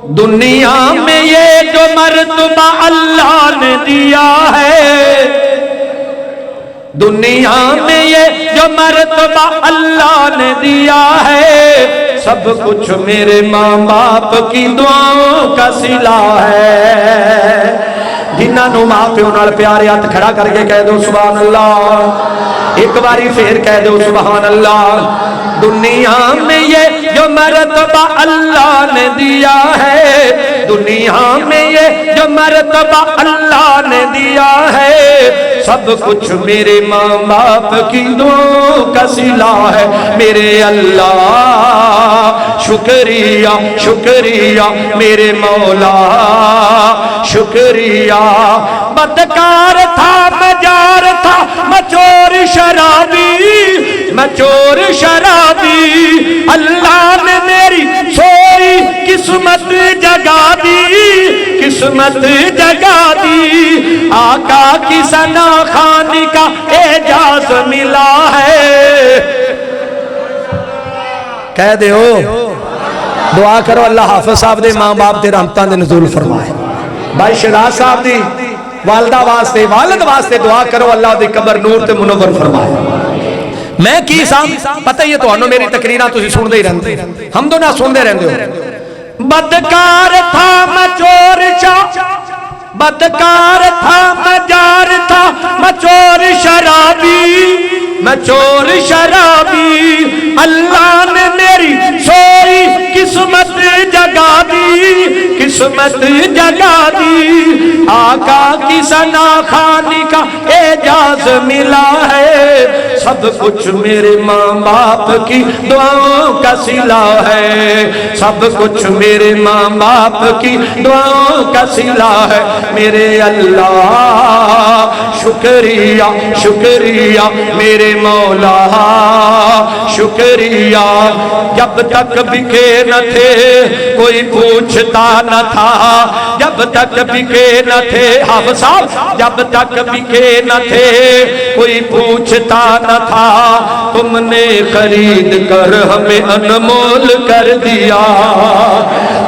دنیا میں یہ جو مرتبہ اللہ نے دیا ہے، دنیا میں یہ جو مرتبہ اللہ نے دیا ہے، سب کچھ میرے ماں باپ کی دعاؤں کا صلہ ہے۔ جنہاں نو ماں پیو نال پیارے ہاتھ کھڑا کر کے کہہ دو سبحان اللہ، ایک باری پھر کہہ دو سبحان اللہ۔ دنیا میں یہ جو مرتبہ اللہ نے دیا ہے، دنیا میں یہ جو مرتبہ اللہ نے دیا ہے، سب کچھ میرے ماں باپ کی دعاؤں کا صلہ ہے۔ میرے اللہ شکریہ شکریہ، میرے مولا شکریہ۔ بدکار تھا مجار تھا مچور شرابی، مچور شرابی، اللہ نے میری سوئی قسمت جگا دی، قسمت جگا دی۔ آقا کی ثنا خوانی کا اعجاز ملا ہے۔ کہہ دے ہو دعا کرو اللہ حافظ صاحب دے ماں باپ دے رحمتاں دے نزول فرمائے۔ بھائی شہزاد صاحب دی والدہ واسطے والد واسطے دعا کرو اللہ دی قبر نور تے منور فرمائے۔ میں کی صاحب پتہ یہ تو انہوں میری تقریرہ تسی سن دے ہی رہندے، ہم دو نہ سن دے رہندے ہو۔ بدکار تھا مچور بدکار تھا مجار تھا مچور شرابی، مچور شرابی، اللہ نے میری سوئی قسمت جگا دی، قسمت جگا دی۔ آقا کی ثنا خوانی کا اعجاز ملا ہے، سب کچھ میرے ماں باپ کی دعاؤں کا صلہ ہے، سب کچھ میرے ماں باپ کی دعاؤں کا صلہ ہے۔ میرے اللہ شکریہ شکریہ، میرے مولا شکریہ۔ جب تک بکے نہ تھے کوئی پوچھتا نہ تھا، جب تک بکے نہ تھے حافظ صاحب، جب تک بکے نہ تھے کوئی پوچھتا نہ تھا، تم نے خرید کر ہمیں انمول کر دیا،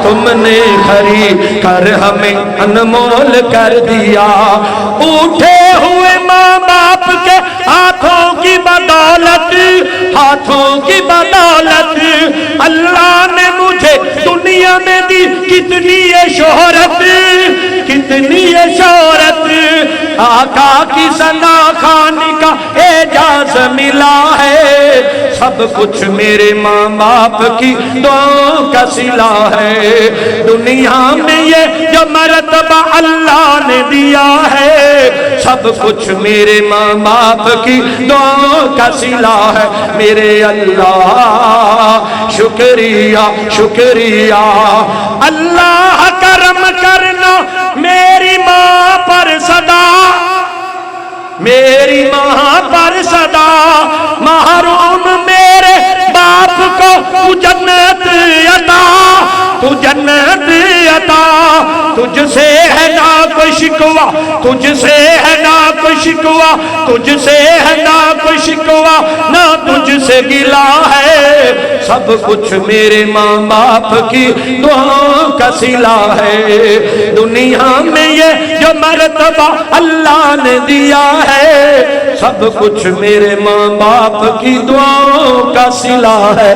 تم نے خرید کر ہمیں انمول کر دیا۔ اٹھے ہوئے ماں باپ کے ہاتھوں کی بدولت، ہاتھوں کی بدولت، اللہ نے مجھے دنیا میں دی کتنی شہرت، کتنی شہرت۔ آقا کی ثنا خوانی کا اعجاز ملا ہے، سب کچھ میرے ماں باپ کی دعاؤں کا صلہ ہے۔ دنیا میں یہ جو مرتبہ اللہ نے دیا ہے، سب کچھ میرے ماں باپ کی دعاؤں کا صلہ ہے۔ میرے اللہ شکریہ شکریہ۔ اللہ کرم کرنا میری ماں پر صدا، میری ماں پر صدا، محروم میرے باپ کو تو جنت عطا، تو جنت عطا۔ تجھ سے ہے نہ کوئی شکوہ، تجھ سے ہے نہ کوئی شکوہ، تجھ سے ہے نہ کوئی شکوہ، نہ تجھ سے گلا ہے، سب کچھ میرے ماں باپ کی دعاؤں کا صلہ ہے۔ دنیا میں یہ جو مرتبہ اللہ نے دیا ہے، سب کچھ میرے ماں باپ کی دعاؤں کا صلہ ہے۔